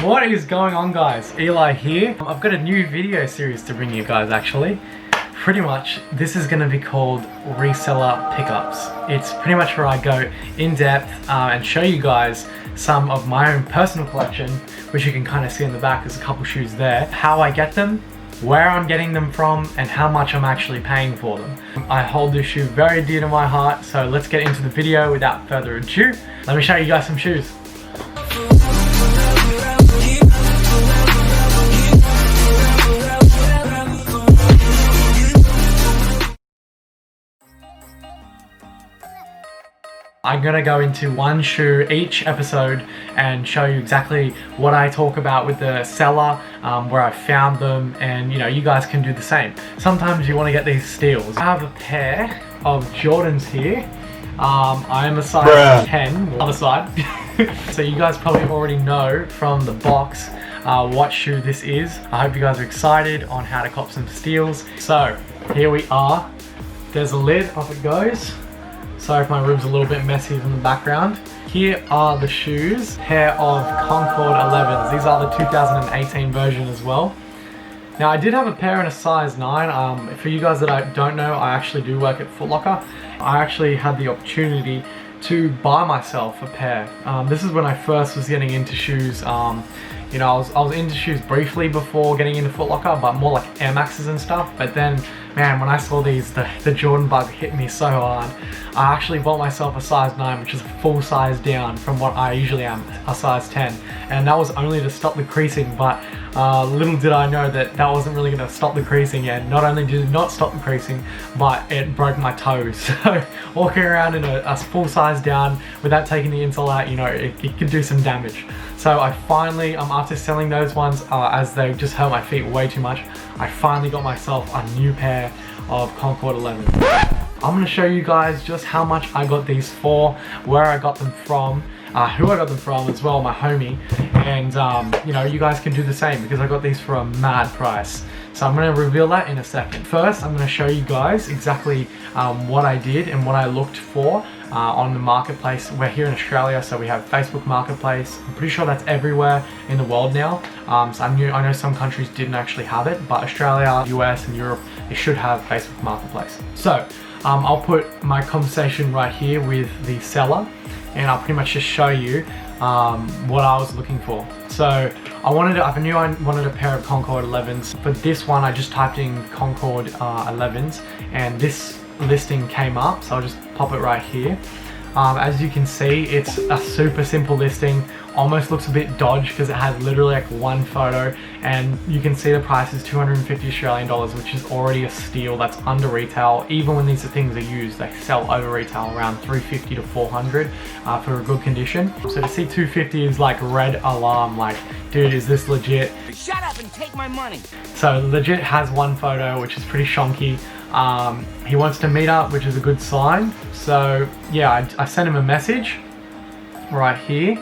What is going on, guys? Eli here. I've got a new video series to bring you guys actually. Pretty much this is going to be called Reseller Pickups. It's pretty much where I go in depth and show you guys some of my own personal collection, which you can kind of see in the back. There's a couple shoes there. How I get them, where I'm getting them from, and how much I'm actually paying for them. I hold this shoe very dear to my heart, so let's get into the video without further ado. Let me show you guys some shoes. I'm gonna go into one shoe each episode and show you exactly what I talk about with the seller, where I found them, and you know, you guys can do the same. Sometimes you want to get these steals. I have a pair of Jordans here. I am a size 10, other side. So you guys probably already know from the box what shoe this is. I hope you guys are excited on how to cop some steals. So here we are. There's a lid, off it goes. Sorry if my room's a little bit messy from the background. Here are the shoes, pair of Concord 11s. These are the 2018 version as well. Now I did have a pair in a size 9. For you guys that don't know, I actually do work at Foot Locker. I actually had the opportunity to buy myself a pair. This is when I first was getting into shoes. You know, I was into shoes briefly before getting into Foot Locker, but more like Air Maxes and stuff. But then, man, when I saw these, the Jordan bug hit me so hard. I actually bought myself a size 9, which is a full size down from what I usually am, a size 10. And that was only to stop the creasing, but little did I know that that wasn't really going to stop the creasing. And not only did it not stop the creasing, but it broke my toes. So walking around in a full size down without taking the insole out, you know, it could do some damage. So I finally, after selling those ones as they just hurt my feet way too much, I finally got myself a new pair of Concord 11. I'm going to show you guys just how much I got these for, where I got them from, who I got them from as well, my homie, and you know, you guys can do the same because I got these for a mad price. So I'm going to reveal that in a second. First, I'm going to show you guys exactly what I did and what I looked for on the marketplace. We're here in Australia, so we have Facebook Marketplace. I'm pretty sure that's everywhere in the world now. So I know some countries didn't actually have it, but Australia, US, and Europe, they should have Facebook Marketplace. So I'll put my conversation right here with the seller, and I'll pretty much just show you what I was looking for. So I knew I wanted a pair of Concord 11s. For this one, I just typed in Concord 11s, and this listing came up, so I'll just pop it right here. As you can see, it's a super simple listing. Almost looks a bit dodgy because it has literally like one photo, and you can see the price is 250 Australian dollars, which is already a steal. That's under retail. Even when these things are used, they sell over retail around 350 to 400 for a good condition. So to see 250 is like red alarm, like, dude, is this legit? Shut up and take my money. So legit has one photo, which is pretty shonky. He wants to meet up, which is a good sign. So yeah, I sent him a message right here.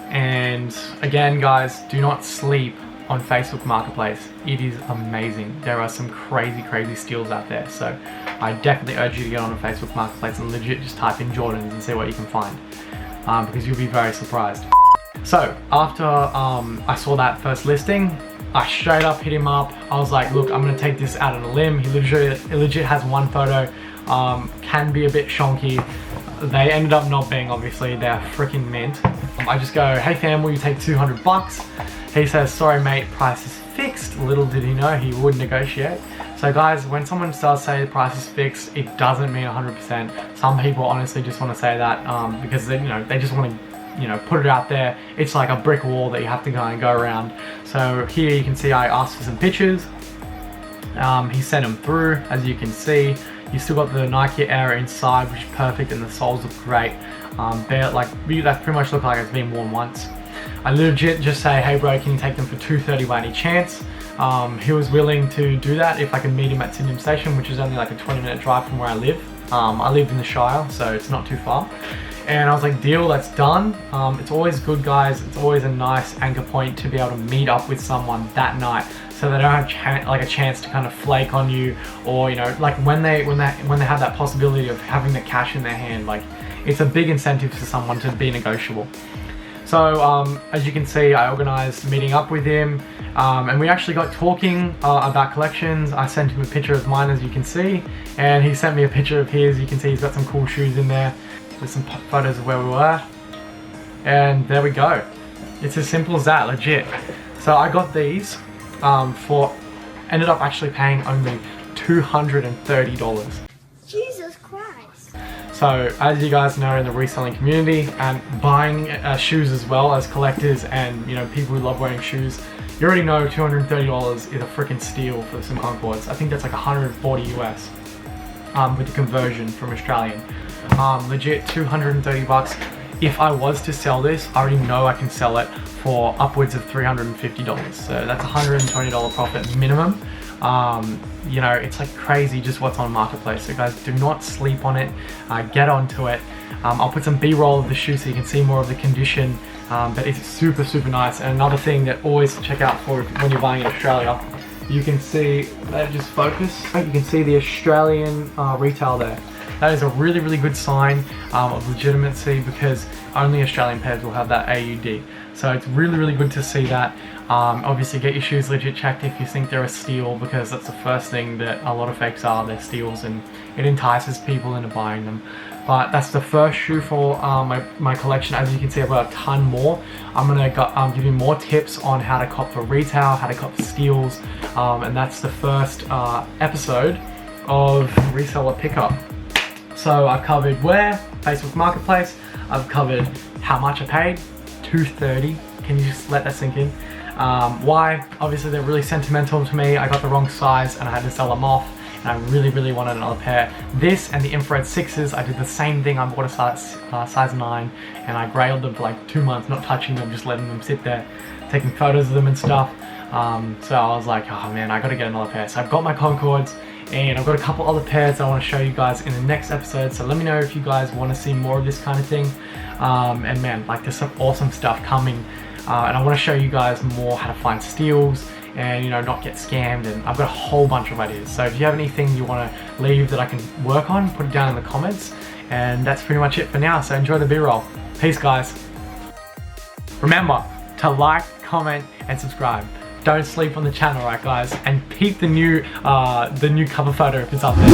And again, guys, do not sleep on Facebook Marketplace. It is amazing. There are some crazy steals out there. So I definitely urge you to get on a Facebook Marketplace and legit just type in Jordans and see what you can find, because you'll be very surprised. So after I saw that first listing, I straight up hit him up. I was like, look, I'm gonna take this out on a limb. He legit has one photo. Can be a bit shonky. They ended up not being, obviously. They're freaking mint. I just go, hey fam, will you take 200 bucks? He says, sorry mate, price is fixed. Little did he know he would negotiate. So guys, when someone does say the price is fixed, it doesn't mean 100%. Some people honestly just want to say that because they, you know, they just want to, you know, put it out there. It's like a brick wall that you have to kind of go around. So here you can see I asked for some pictures. He sent them through, as you can see. You still got the Nike Air inside, which is perfect, and the soles look great. That pretty much look like it's been worn once. I legit just say, hey bro, can you take them for $230 by any chance? He was willing to do that if I can meet him at Sydenham Station, which is only like a 20-minute drive from where I live. I live in the Shire, so it's not too far. And I was like, deal, that's done. It's always good, guys. It's always a nice anchor point to be able to meet up with someone that night, so they don't have like a chance to kind of flake on you, or you know, like when they have that possibility of having the cash in their hand. Like, it's a big incentive for someone to be negotiable. So as you can see, I organized meeting up with him, and we actually got talking about collections. I sent him a picture of mine, as you can see, and he sent me a picture of his. You can see he's got some cool shoes in there. There's some photos of where we were, and there we go. It's as simple as that, legit. So I got these ended up actually paying only $230. Jesus Christ. So as you guys know, in the reselling community and buying shoes as well as collectors and people who love wearing shoes, you already know $230 is a freaking steal for some Concords. I think that's like 140 US with the conversion from Australian. Legit 230 bucks. If I was to sell this, I already know I can sell it for upwards of $350. So that's $120 profit minimum. It's like crazy just what's on Marketplace. So guys, do not sleep on it. Get onto it. I'll put some B-roll of the shoe so you can see more of the condition. But it's super, super nice. And another thing that always to check out for when you're buying in Australia, you can see, just focus. You can see the Australian retail there. That is a really, really good sign of legitimacy, because only Australian pairs will have that AUD. So it's really, really good to see that. Obviously get your shoes legit checked if you think they're a steal, because that's the first thing that a lot of fakes are. They're steals, and it entices people into buying them. But that's the first shoe for my collection. As you can see, I've got a ton more. I'm gonna give you more tips on how to cop for retail, how to cop for steals, and that's the first episode of Reseller Pickup. So I've covered where, Facebook Marketplace. I've covered how much I paid, $230. Can you just let that sink in? Why? Obviously they're really sentimental to me. I got the wrong size and I had to sell them off, and I really, really wanted another pair. This and the infrared 6s, I did the same thing. I bought a size 9 and I grailed them for like 2 months, not touching them, just letting them sit there, taking photos of them and stuff. So I was like, oh man, I gotta get another pair. So I've got my Concords, and I've got a couple other pairs I want to show you guys in the next episode. So let me know if you guys want to see more of this kind of thing. And man, like there's some awesome stuff coming. And I want to show you guys more how to find steals and not get scammed. And I've got a whole bunch of ideas. So if you have anything you want to leave that I can work on, put it down in the comments. And that's pretty much it for now. So enjoy the B-roll. Peace, guys. Remember to like, comment, and subscribe. Don't sleep on the channel, right guys? And peep the new cover photo if it's up there.